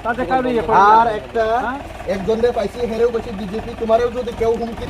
আর একটা একজনের পাইছি হেরেও বেশি বিজেপি তোমারও যদি কেউ হুমকি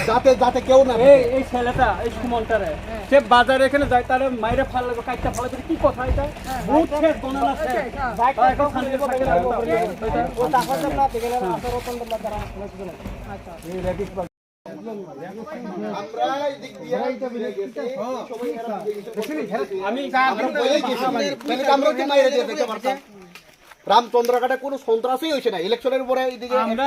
যাতে যাতে কেউ না এই ছেলেটা এই সুমনটারে সে বাজারে এখানে যায় তার মাইরে ফাল লাগবে কাইটা ফাল লাগবে কি কথা এটা ভূত শেষ গণনা আছে এখন শান্তি কথা ও তাহলে না দেখলে আসর রতন দা তারা আচ্ছা এই রেডিক আমরা এই দিক দিয়ে আমি আমরা কি মাইরে দিয়ে দিতে পারতাম রামচন্দ্রঘাটে কোনো সন্ত্রাসই হইছে না ইলেকশনের পরে এইদিকে আমরা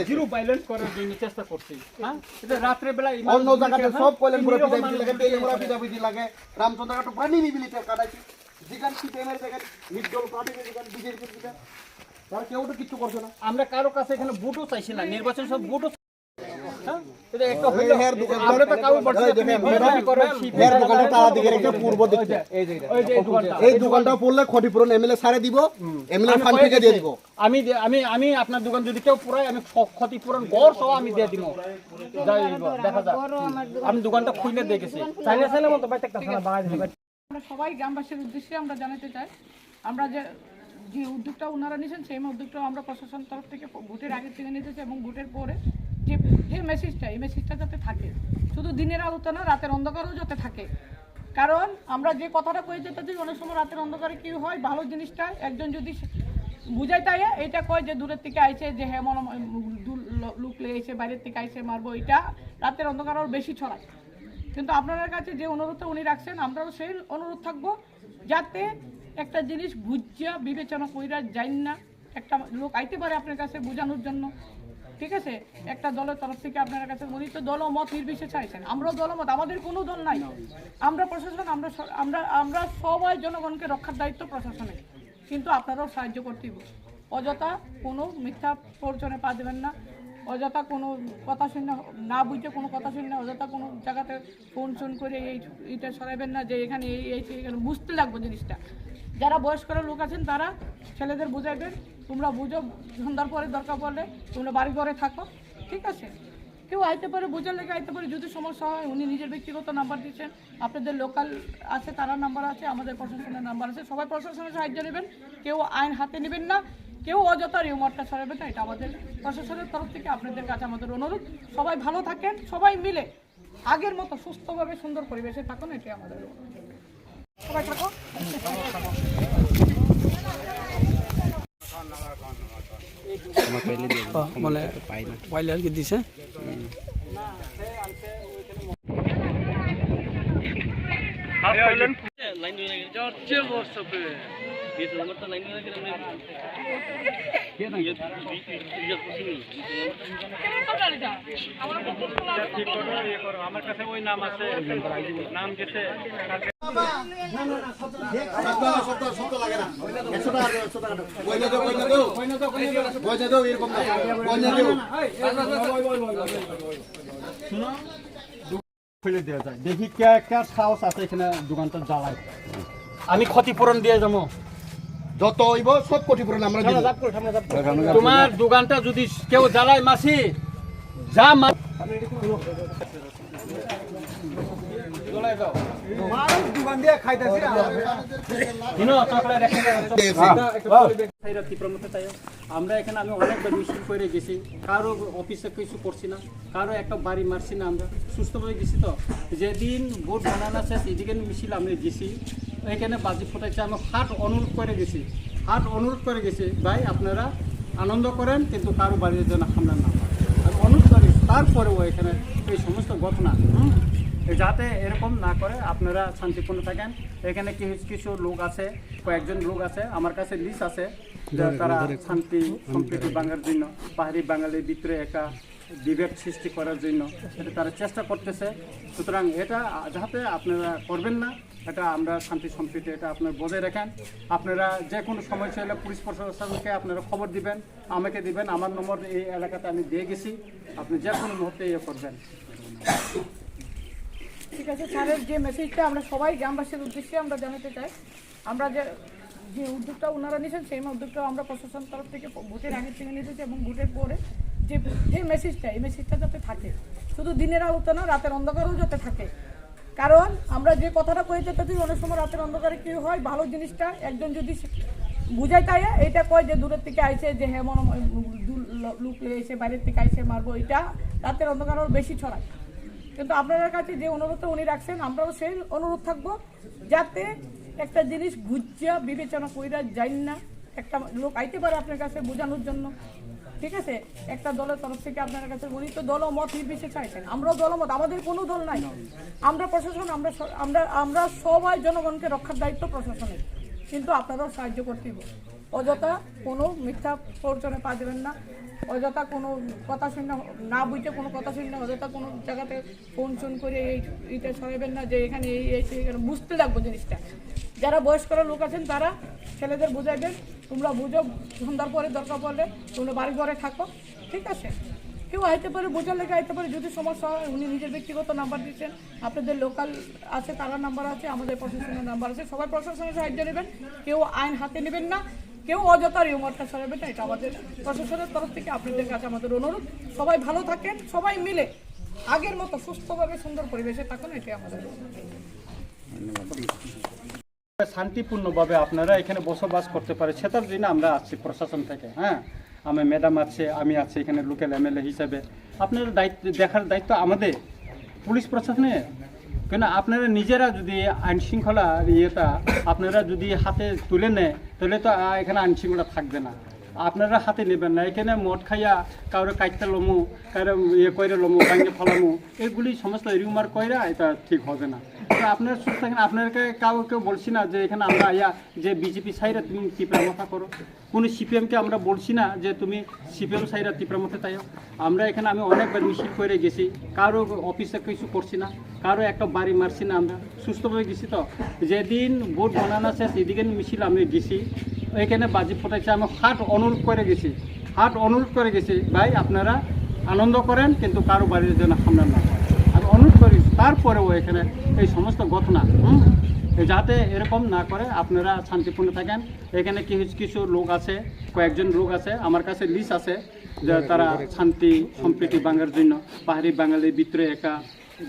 জিরো ভায়োলেন্স করার জন্য চেষ্টা করছি হ্যাঁ এটা রাত্রে বেলা অন্য জায়গাতে সব কইলেন পুরো পিটাপিটি লাগে তেলেমরা পিটাপিটি লাগে রামচন্দ্রঘাট পানি নিবিলিতে কাটাইছি যেখান কি টেমের দেখেন নির্দল পার্টিকে যেখান বিজেপি যেখান তারা কেউ তো কিছু করছে না আমরা কারো কাছে এখানে ভোটও চাইছি না নির্বাচন সব ভোটও এই দোকানটা পড়লে ক্ষতিপূরণ এমএলএ সারে দিব এমএলএ ফান্ড থেকে দিয়ে দিব আমি আপনার দোকান যদি কেউ পুরাই আমি ক্ষতিপূরণ গড় সহ আমি দিয়ে দিব দেখা যাক আমি দোকানটা খুলে দেখেছি আমরা সবাই গ্রামবাসীর উদ্দেশ্যে আমরা জানাতে চাই আমরা যে উদ্যোগটা ওনারা নিয়েছেন সেই উদ্যোগটা আমরা প্রশাসন তরফ থেকে ভোটের আগে থেকে নিতেছি এবং ভোটের পরে যে মেসেজটা এই মেসেজটা যাতে থাকে শুধু দিনের আলোতে না রাতের অন্ধকারেও যাতে থাকে কারণ আমরা যে কথাটা কয়ে যেতে দিই অনেক সময় রাতের অন্ধকারে কি হয় ভালো জিনিসটা একজন যদি বুঝাই তাই এটা কয় যে দূরের থেকে আইছে যে হ্যাঁ লুক লেগেছে বাইরের থেকে আইছে মারবো এটা রাতের অন্ধকার আরও বেশি ছড়ায় কিন্তু আপনাদের কাছে যে অনুরোধটা উনি রাখছেন আমরাও সেই অনুরোধ থাকবো যাতে একটা জিনিস বুঝিয়া বিবেচনা কইরা যাই না একটা লোক আইতে পারে আপনার কাছে বোঝানোর জন্য ঠিক আছে একটা দলের তরফ থেকে আপনার কাছে উনি তো দল মত নির্বিশেষে চাইছেন আমরাও দলমত আমাদের কোনো দল নাই আমরা প্রশাসন আমরা সবাই জনগণকে রক্ষার দায়িত্ব প্রশাসনের কিন্তু আপনারাও সাহায্য করতে হবে অযথা কোনো মিথ্যা প্ররোচনে পা দেবেন না অযথা কোনো কথা শুনে না বুঝে কোনো কথা শুনে অযথা কোনো জায়গাতে ফোন করে এইটা সরাইবেন না যে এখানে এখানে বুঝতে লাগবে জিনিসটা যারা বয়স্ক লোক আছেন তারা ছেলেদের বুঝাইবেন তোমরা বুঝো সন্ধ্যার পরে দরকার পড়লে তোমরা বাড়ি ঘরে থাকো ঠিক আছে কেউ আইতে পারে বোঝার লেগে আইতে পারে যদি সমস্যা হয় উনি নিজের ব্যক্তিগত নাম্বার দিচ্ছেন আপনাদের লোকাল আছে তারা নাম্বার আছে আমাদের প্রশাসনের নাম্বার আছে সবাই প্রশাসনের সাহায্য নেবেন কেউ আইন হাতে নেবেন না কেউ অযথা রিউমারটা সরাবেন না এটা আমাদের প্রশাসনের তরফ থেকে আপনাদের কাছে আমাদের অনুরোধ সবাই ভালো থাকেন সবাই মিলে আগের মতো সুস্থভাবে সুন্দর পরিবেশে থাকুন এটাই আমাদের সবাই থাকো মানে পাইলে আর কি দিছে আমার কাছে ওই নাম আছে নাম গেছে খুলে দেওয়া যায় দেখি কে সাহস আছে এখানে দোকানটা জ্বালায় আমি ক্ষতিপূরণ দিয়ে যাবো যত হইব সব ক্ষতিপূরণ আমরা দিব তোমার দোকানটা যদি কেউ জ্বালায় মাসি যা আমরা এখানে আমি অনেকবার মিছিল করে গেছি কারো অফিসে কিছু করছি না কারো একটা বাড়ি মারছি না আমরা সুস্থভাবে গেছি তো যেদিন ভোট বানানো শেষ এদিকে মিছিল আমি গেছি এখানে বাজি ফোটাইছে আমি হাট অনুরোধ করে গেছি ভাই আপনারা আনন্দ করেন কিন্তু কারো বাড়ির জন্য হামলা না হয় আর অনুরোধ করি তারপরেও এখানে এই সমস্ত ঘটনা যাতে এরকম না করে আপনারা শান্তিপূর্ণ থাকেন এখানে কিছু লোক আছে কয়েকজন লোক আছে আমার কাছে লিস্ট আছে তারা শান্তি সম্প্রীতি বাঙালির জন্য পাহাড়ি বাঙালির ভিতরে একটা বিভেদ সৃষ্টি করার জন্য এটা তারা চেষ্টা করতেছে সুতরাং এটা যাতে আপনারা করবেন না এটা আমরা শান্তি সম্প্রীতি এটা আপনারা বজায় রাখেন আপনারা যে কোনো সময় চাইলে পুলিশ প্রশাসনকে আপনারা খবর দিবেন আমাকে দিবেন আমার নম্বর এই এলাকাতে আমি দিয়ে গেছি আপনি যে কোনো মুহূর্তে ইয়ে করবেন ঠিক আছে স্যারের যে মেসেজটা আমরা সবাই গ্রামবাসীর উদ্দেশ্যে আমরা জানাতে চাই আমরা যে উদ্যোগটা ওনারা নিয়েছেন সেই উদ্যোগটা আমরা প্রশাসন তরফ থেকে ভোটের আগে থেকে নিতেছি এবং ভোটের পরে যে মেসেজটা এই মেসেজটা যাতে থাকে শুধু দিনের আলোতে না রাতের অন্ধকারেও যাতে থাকে কারণ আমরা যে কথাটা কয়ে যেতে দিই অনেক সময় রাতের অন্ধকারে কী হয় ভালো জিনিসটা একজন যদি বুঝাই তাই এটা কয় যে দূরের থেকে আইছে যে হ্যাঁ মনে লুক এসে বাইরের থেকে আইসে মারবো, এটা রাতের অন্ধকার আরও বেশি ছড়ায়। কিন্তু আপনাদের কাছে যে অনুরোধটা উনি রাখছেন, আমরাও সেই অনুরোধ থাকবো যাতে একটা জিনিস গুজ্জা বিবেচনা কইরা যাই না। একটা লোক আইতে পারে আপনার কাছে বোঝানোর জন্য, ঠিক আছে, একটা দলের তরফ থেকে আপনার কাছে উনি তো দলমত নির্বিশেষে চাইছেন, আমরাও দলমত, আমাদের কোনো দল নাই, আমরা প্রশাসন, আমরা সবাই জনগণকে রক্ষার দায়িত্ব প্রশাসনের, কিন্তু আপনারাও সাহায্য করতে হবে। অযথা কোনো মিথ্যা প্ররোচনে পা দেবেন না, অযথা কোনো কথা শুনে না বুঝে কোনো কথা শুনে অযথা কোনো জায়গাতে ফোন করে এইটা সরাবেন না যে এখানে এখানে বুঝতে লাগবো জিনিসটা। যারা বয়স্করা লোক আছেন তারা ছেলেদের বুঝাইবেন, তোমরা বুঝো, সন্ধ্যার পরে দরকার পড়লে তোমরা বাড়ি ঘরে থাকো, ঠিক আছে। কেউ আইতে পারে, বোঝার লেগে আইতে পারে, যদি সমস্যা হয় উনি নিজের ব্যক্তিগত নাম্বার দিচ্ছেন, আপনাদের লোকাল আছে তারা নাম্বার আছে, আমাদের প্রশাসনের নাম্বার আছে, সবাই প্রশাসনের সাহায্য নেবেন, কেউ আইন হাতে নেবেন না, কেউ অযথা রিউমারটা সরাবেন না, এটা আমাদের প্রশাসনের তরফ থেকে আপনাদের কাছে আমাদের অনুরোধ। সবাই ভালো থাকেন, সবাই মিলে আগের মতো সুস্থভাবে সুন্দর পরিবেশে থাকুন, এটাই আমাদের শান্তিপূর্ণভাবে আপনারা এখানে বসবাস করতে পারে সেটার জন্য আমরা আসছি প্রশাসন থেকে। হ্যাঁ, আমি ম্যাডাম আছে, আমি আছি এখানে লোকাল এমএলএ হিসাবে। আপনার দায়িত্ব দেখার দায়িত্ব আমাদের, পুলিশ প্রশাসনের। কেন আপনারা নিজেরা যদি আইন শৃঙ্খলা ইয়েটা আপনারা যদি হাতে তুলে নেয় তাহলে তো এখানে আইন শৃঙ্খলা থাকবে না। আপনারা হাতে নেবেন না, এখানে মদ খাইয়া কারো কাইতে লমু, কারো ইয়ে কইরে লমু, ভাঙ্গে ফলামু, এগুলি সমস্ত রিউমার কইরা এটা ঠিক হবে না। তো আপনারা সুস্থ থাকেন। আপনাদেরকে কেউ বলছি না যে এখানে আমরা আইয়া যে বিজেপি সাইরা তুমি তীব্র মাথা করো, কোনো সিপিএমকে আমরা বলছি না যে তুমি সিপিএম সাইরা তীব্র মাথা তাই। আমরা এখানে আমি অনেকবার মিছিল করে গেছি, কারো অফিসে কিছু করছি না, কারো একটা বাড়ি মারছি না, আমরা সুস্থভাবে গেছি। তো যেদিন ভোট বানানো শেষ এদিকে মিছিল আমি গেছি, এখানে বাজি ফোটাইছে, আমি হাট অনুরোধ করে গেছি ভাই আপনারা আনন্দ করেন কিন্তু কারো বাড়ির জন্য হামলা না হয়, আমি অনুরোধ করি। তারপরেও এখানে এই সমস্ত ঘটনা যাতে এরকম না করে, আপনারা শান্তিপূর্ণ থাকেন। এখানে কিছু লোক আছে, কয়েকজন লোক আছে, আমার কাছে লিস্ট আছে যে তারা শান্তি সম্প্রীতি ভাঙার জন্য, পাহাড়ি বাঙালির ভিতরে একটা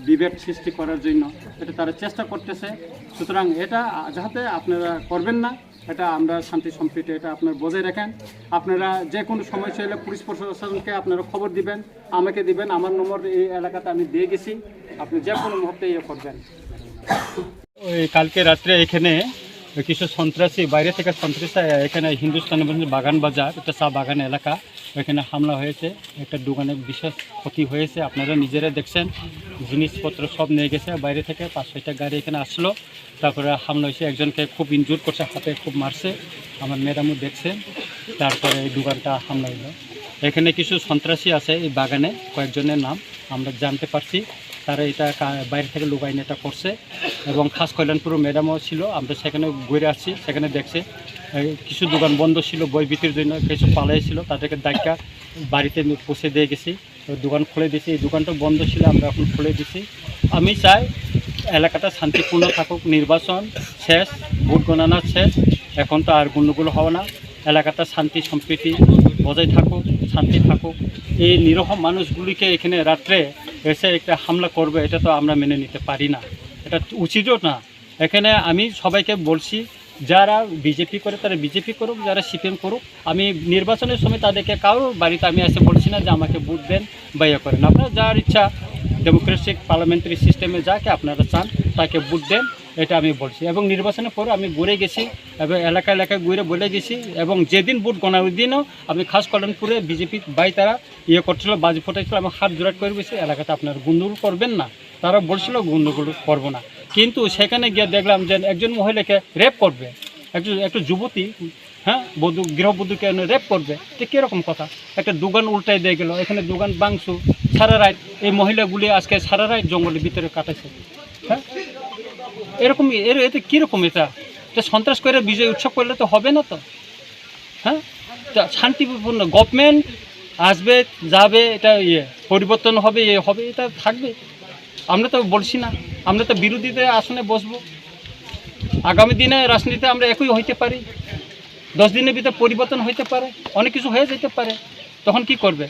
বিভেদ সৃষ্টি করার জন্য এটা তারা চেষ্টা করতেছে। সুতরাং এটা যাতে আপনারা করবেন না, এটা আমরা শান্তি সম্প্রীতি এটা আপনারা বজায় রাখেন। আপনারা যে কোনো সমস্যা হলে পুলিশ প্রশাসনকে আপনারা খবর দিবেন, আমাকে দিবেন, আমার নম্বর এই এলাকাতে আমি দিয়ে গেছি, আপনি যে কোনো মুহূর্তে ইয়ে করবেন। ওই কালকে রাত্রে এখানে কিছু সন্ত্রাসী, বাইরে থেকে সন্ত্রাসী এখানে হিন্দুস্তানি বাগান বাজার, এটা চা বাগান এলাকা, এখানে হামলা হয়েছে, একটা দোকানে বিশেষ ক্ষতি হয়েছে, আপনারা নিজেরা দেখছেন, জিনিসপত্র সব নিয়ে গেছে বাইরে থেকে। 5-6টা গাড়ি এখানে আসলো, তারপরে হামলা হয়েছে, একজনকে খুব ইনজুর করছে, হাতে খুব মারছে, আমার ম্যাডামও দেখছেন। তারপরে এই দোকানটা হামলা হলো। এখানে কিছু সন্ত্রাসী আছে এই বাগানে, কয়েকজনের নাম আমরা জানতে পারছি, তারা এটা বাইরে থেকে লোক আইন এটা করছে। এবং খাস কল্যাণপুর ম্যাডামও ছিল, আমরা সেখানে ঘুরে আসছি, সেখানে দেখছে কিছু দোকান বন্ধ ছিল বই বিক্রির জন্য, কিছু পালাইছিল, তাদেরকে দায়িকা বাড়িতে পৌঁছে দিয়ে গেছি, দোকান খুলে দিয়েছি। এই দোকানটা বন্ধ ছিল, আমরা এখন খুলে দিছি। আমি চাই এলাকাটা শান্তিপূর্ণ থাকুক, নির্বাচন শেষ, ভোট গণনা শেষ, এখন তো আর গণ্ডগোল হবে না, এলাকাটা শান্তি সম্প্রীতি বজায় থাকুক, শান্তি থাকুক। এই নিরহ মানুষগুলিকে এখানে রাত্রে এসে একটা হামলা করবে, এটা তো আমরা মেনে নিতে পারি না, এটা উচিতও না। এখানে আমি সবাইকে বলছি, যারা বিজেপি করে তারা বিজেপি করুক, যারা সিপিএম করুক, আমি নির্বাচনের সময় তাদেরকে কারোর বাড়িতে আমি এসে বলছি না যে আমাকে ভোট দেন বা ইয়ে করেন। আপনারা যার ইচ্ছা ডেমোক্রেটিক পার্লামেন্টারি সিস্টেমে যাকে আপনারা চান তাকে ভোট দেন, এটা আমি বলছি। এবং নির্বাচনের পরে আমি ঘুরে গেছি এবং এলাকায় ঘুরে বলে গেছি, এবং যেদিন ভোট গণার দিনও আমি খাস কল্যাণপুরে বিজেপি ভাই তারা ইয়ে করছিল, বাজি ফোটাইছিল, আমি হাত জোড়াট করে গেছি, এলাকাতে আপনারা গণ্ডগোল করবেন না। তারা বলছিল গণ্ডগোল করবো না, কিন্তু সেখানে গিয়ে দেখলাম যে একজন মহিলাকে রেপ করবে, একটা যুবতী, হ্যাঁ, গৃহবধূকে রেপ করবে, এটা কীরকম কথা? একটা দোকান উল্টাই দিয়ে গেল, এখানে দোকান বাংশু সারা রাত, এই মহিলাগুলি আজকে সারা রাত জঙ্গলের ভিতরে কাটাচ্ছে। হ্যাঁ, এরকম এতে কীরকম? এটা সন্ত্রাস করে বিজয় উৎসব করলে তো হবে না তো। হ্যাঁ, শান্তিপূর্ণ গভর্নমেন্ট আসবে যাবে, এটা পরিবর্তন হবে, হবে, এটা থাকবে। আমরা তো বলছি না, আমরা তো বিরোধীতে আসনে বসবো। আগামী দিনে রাজনীতিতে আমরা একই হইতে পারি, 10 দিনের ভিতরে পরিবর্তন হইতে পারে, অনেক কিছু হয়ে যেতে পারে, তখন কি করবে?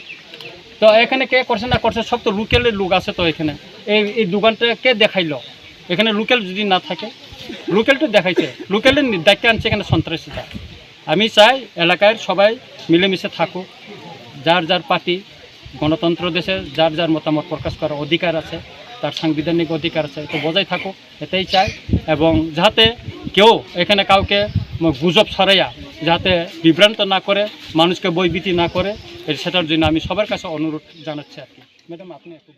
তো এখানে কে করছে না করছে, সব তো লোকালের লোক আছে। তো এখানে এই দোকানটা কে দেখাইলো? এখানে লোকাল যদি না থাকে, লোকালটা দেখাইছে, লোকালের দায়িত্ব আনছে এখানে সন্ত্রাসীরা। আমি চাই এলাকার সবাই মিলেমিশে থাকুক, যার যার পার্টি, গণতন্ত্র দেশে যার যার মতামত প্রকাশ করার অধিকার আছে, তার সাংবিধানিক অধিকার আছে, তো বজায় থাকুক, এটাই চাই। এবং যাতে কেউ এখানে কাউকে গুজব ছড়াইয়া যাতে বিভ্রান্ত না করে, মানুষকে ভয়ভীতি না করে, সেটার জন্য আমি সবার কাছে অনুরোধ জানাচ্ছি আর কি। ম্যাডাম আপনি একটু